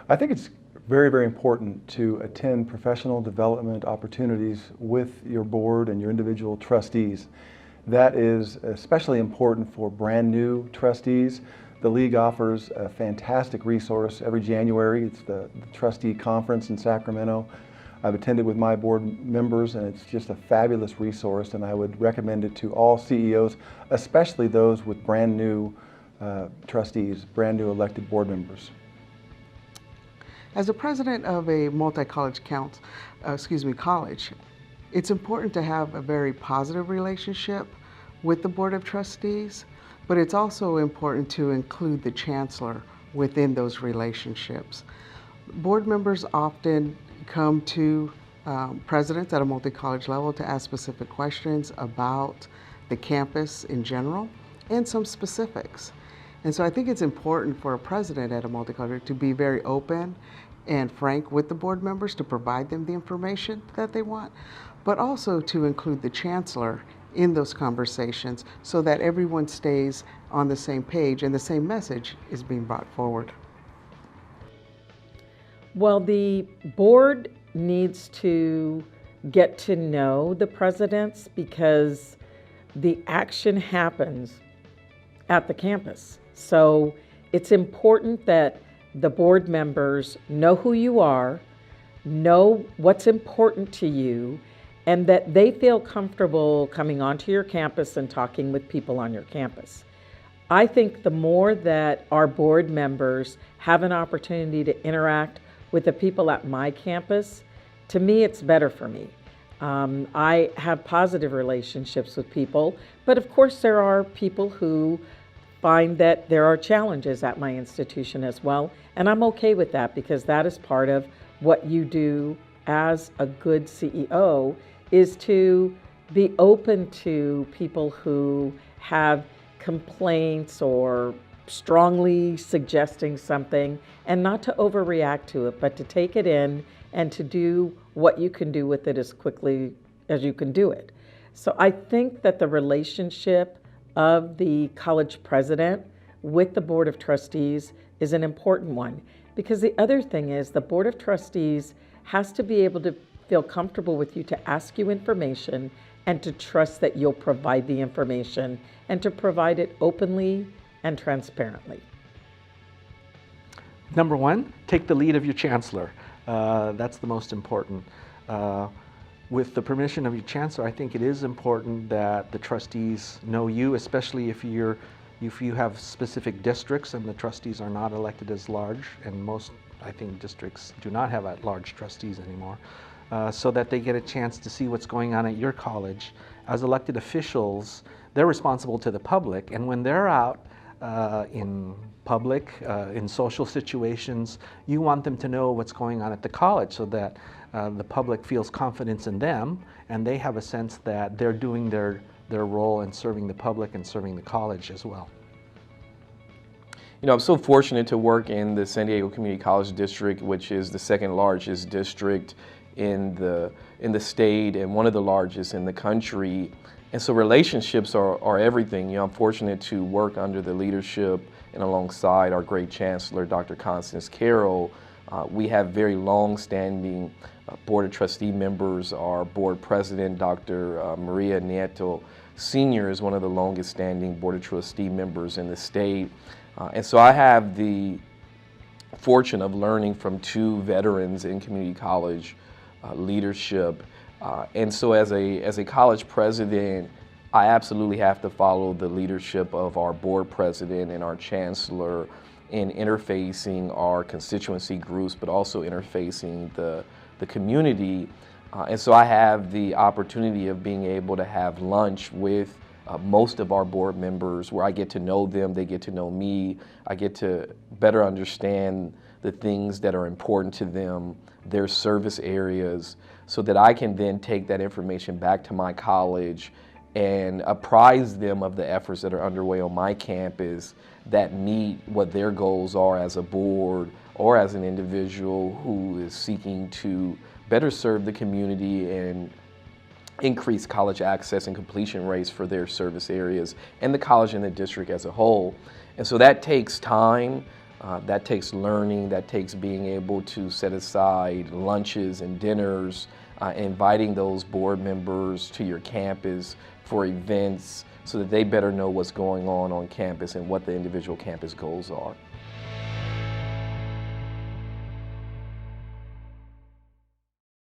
I think it's very, very important to attend professional development opportunities with your board and your individual trustees. That is especially important for brand new trustees. The league offers a fantastic resource every January. It's the trustee conference in Sacramento. I've attended with my board members, and it's just a fabulous resource, and I would recommend it to all CEOs, especially those with brand new trustees, brand new elected board members. As a president of a multi-college college, it's important to have a very positive relationship with the Board of Trustees, but it's also important to include the chancellor within those relationships. Board members often come to presidents at a multi-college level to ask specific questions about the campus in general and some specifics. And so I think it's important for a president at a multi-college to be very open and frank with the board members to provide them the information that they want, but also to include the chancellor in those conversations so that everyone stays on the same page and the same message is being brought forward. Well, the board needs to get to know the presidents because the action happens at the campus. So it's important that the board members know who you are, know what's important to you, and that they feel comfortable coming onto your campus and talking with people on your campus. I think the more that our board members have an opportunity to interact with the people at my campus, to me, it's better for me. I have positive relationships with people, but of course there are people who find that there are challenges at my institution as well, and I'm okay with that because that is part of what you do as a good CEO, is to be open to people who have complaints or strongly suggesting something, and not to overreact to it, but to take it in and to do what you can do with it as quickly as you can do it. So I think that the relationship of the college president with the Board of Trustees is an important one, because the other thing is the Board of Trustees has to be able to feel comfortable with you to ask you information and to trust that you'll provide the information and to provide it openly and transparently. Number one, take the lead of your chancellor. That's the most important. With the permission of your chancellor, I think it is important that the trustees know you, especially if you have specific districts and the trustees are not elected as large, and most, I think, districts do not have at-large trustees anymore, so that they get a chance to see what's going on at your college. As elected officials, they're responsible to the public, and when they're out in public, in social situations, you want them to know what's going on at the college so that the public feels confidence in them and they have a sense that they're doing their role in serving the public and serving the college as well. You know, I'm so fortunate to work in the San Diego Community College District, which is the second largest district in the state and one of the largest in the country. And so relationships are everything. You know, I'm fortunate to work under the leadership and alongside our great chancellor, Dr. Constance Carroll. We have very long-standing Board of Trustee members. Our board president, Dr. Maria Nieto Sr., is one of the longest-standing Board of Trustee members in the state. And so I have the fortune of learning from two veterans in community college leadership. And so as a college president, I absolutely have to follow the leadership of our board president and our chancellor in interfacing our constituency groups, but also interfacing the community. And so I have the opportunity of being able to have lunch with most of our board members, where I get to know them, they get to know me, I get to better understand the things that are important to them, their service areas, so that I can then take that information back to my college and apprise them of the efforts that are underway on my campus that meet what their goals are as a board or as an individual who is seeking to better serve the community and increase college access and completion rates for their service areas and the college and the district as a whole. And so that takes time. That takes learning, that takes being able to set aside lunches and dinners, inviting those board members to your campus for events so that they better know what's going on campus and what the individual campus goals are.